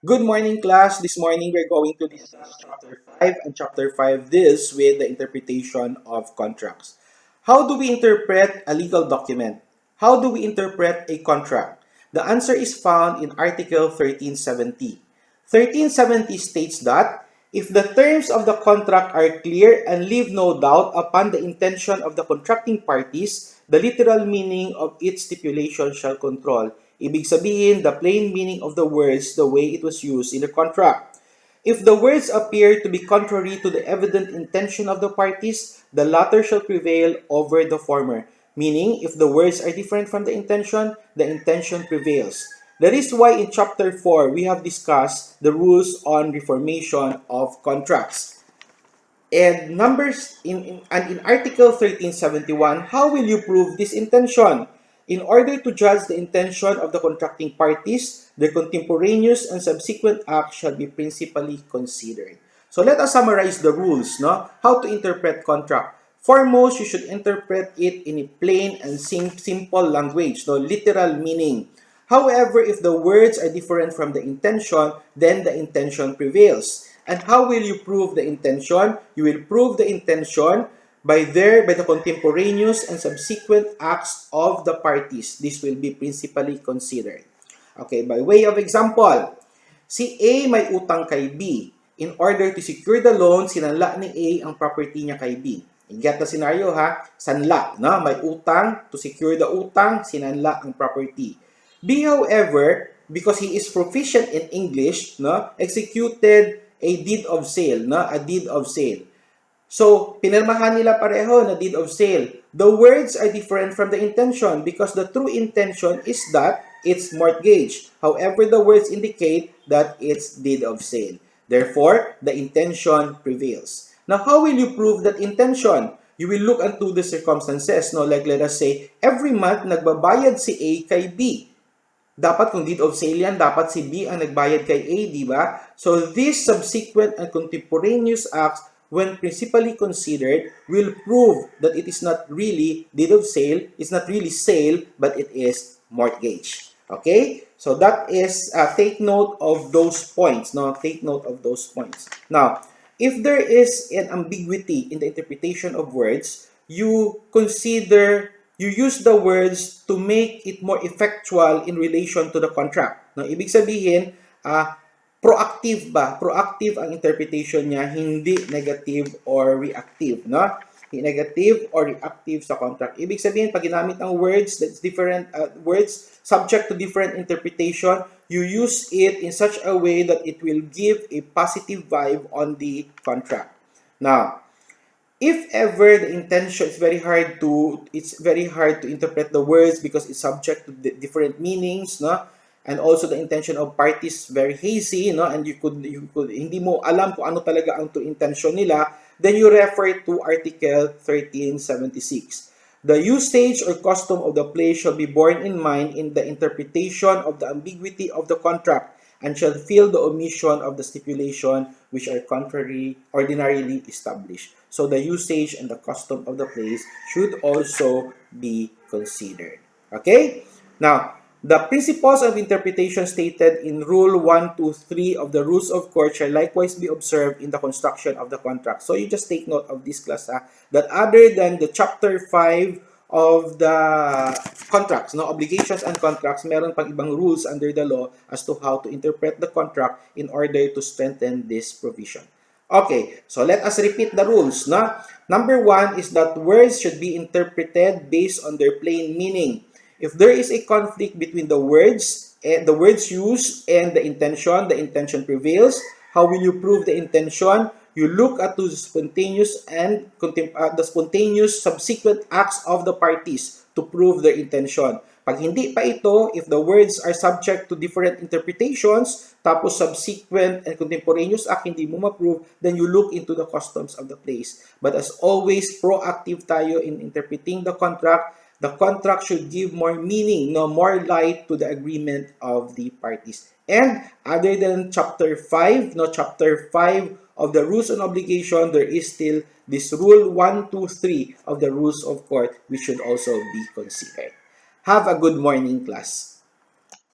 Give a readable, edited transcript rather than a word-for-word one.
Good morning, class. This morning we're going to discuss Chapter 5, and Chapter 5 deals with the interpretation of contracts. How do we interpret a legal document? How do we interpret a contract? The answer is found in Article 1370. 1370 states that if the terms of the contract are clear and leave no doubt upon the intention of the contracting parties, the literal meaning of its stipulation shall control. Ibig sabihin, the plain meaning of the words the way it was used in the contract. If the words appear to be contrary to the evident intention of the parties, the latter shall prevail over the former. Meaning, if the words are different from the intention prevails. That is why in chapter 4, we have discussed the rules on reformation of contracts. And in Article 1371, how will you prove this intention? In order to judge the intention of the contracting parties, their contemporaneous and subsequent acts shall be principally considered. So let us summarize the rules, no? How to interpret contract. Foremost, you should interpret it in a plain and simple language, no literal meaning. However, if the words are different from the intention, then the intention prevails. And how will you prove the intention? You will prove the intention by the contemporaneous and subsequent acts of the parties. This will be principally considered. Okay, by way of example, si A may utang kay B. In order to secure the loan, sinanla ni A ang property niya kay B. Get the scenario ha, sanla, no? May utang, to secure the utang, sinanla ang property. B, however, because he is proficient in English, no, executed a deed of sale, no, a deed of sale. So, pinirmahan nila pareho na deed of sale. The words are different from the intention because the true intention is that it's mortgage. However, the words indicate that it's deed of sale. Therefore, the intention prevails. Now, how will you prove that intention? You will look into the circumstances. No? Like let us say, every month nagbabayad si A kay B. Dapat kung deed of sale yan, dapat si B ang nagbayad kay A, di ba? So, these subsequent and contemporaneous acts, when principally considered, will prove that it is not really deed of sale, it's not really sale, but it is mortgage. Okay? So, that is, take note of those points. No? Take note of those points. Now, if there is an ambiguity in the interpretation of words, you use the words to make it more effectual in relation to the contract. No, ibig sabihin, proactive ba? Proactive ang interpretation niya, hindi negative or reactive, no? Negative or reactive sa contract. Ibig sabihin, pag ginamit ang words that's different words subject to different interpretation, you use it in such a way that it will give a positive vibe on the contract. Now, if ever the intention is it's very hard to interpret the words because it's subject to different meanings, no, and also the intention of parties very hazy, no, and you could hindi mo alam kung ano talaga ang true intention nila, then you refer to Article 1376. The usage or custom of the place shall be borne in mind in the interpretation of the ambiguity of the contract and shall fill the omission of the stipulation which are contrary ordinarily established. So the usage and the custom of the place should also be considered. Okay? Now, the principles of interpretation stated in Rule 123 of the Rules of Court shall likewise be observed in the construction of the contract. So you just take note of this class, that other than the Chapter 5 of the contracts, no, obligations and contracts, meron pang ibang rules under the law as to how to interpret the contract in order to strengthen this provision. Okay, so let us repeat the rules. No? Number 1 is that words should be interpreted based on their plain meaning. If there is a conflict between the words used and the intention prevails. How will you prove the intention? You look at the spontaneous subsequent acts of the parties to prove their intention. Pag hindi pa ito, if the words are subject to different interpretations, tapos subsequent and contemporaneous act hindi mo ma-prove, then you look into the customs of the place. But as always, proactive tayo in interpreting the contract. The contract should give more meaning, no, more light to the agreement of the parties. And other than chapter 5, chapter 5 of the rules and obligation, there is still this rule 1, 2, 3 of the rules of court which should also be considered. Have a good morning, class.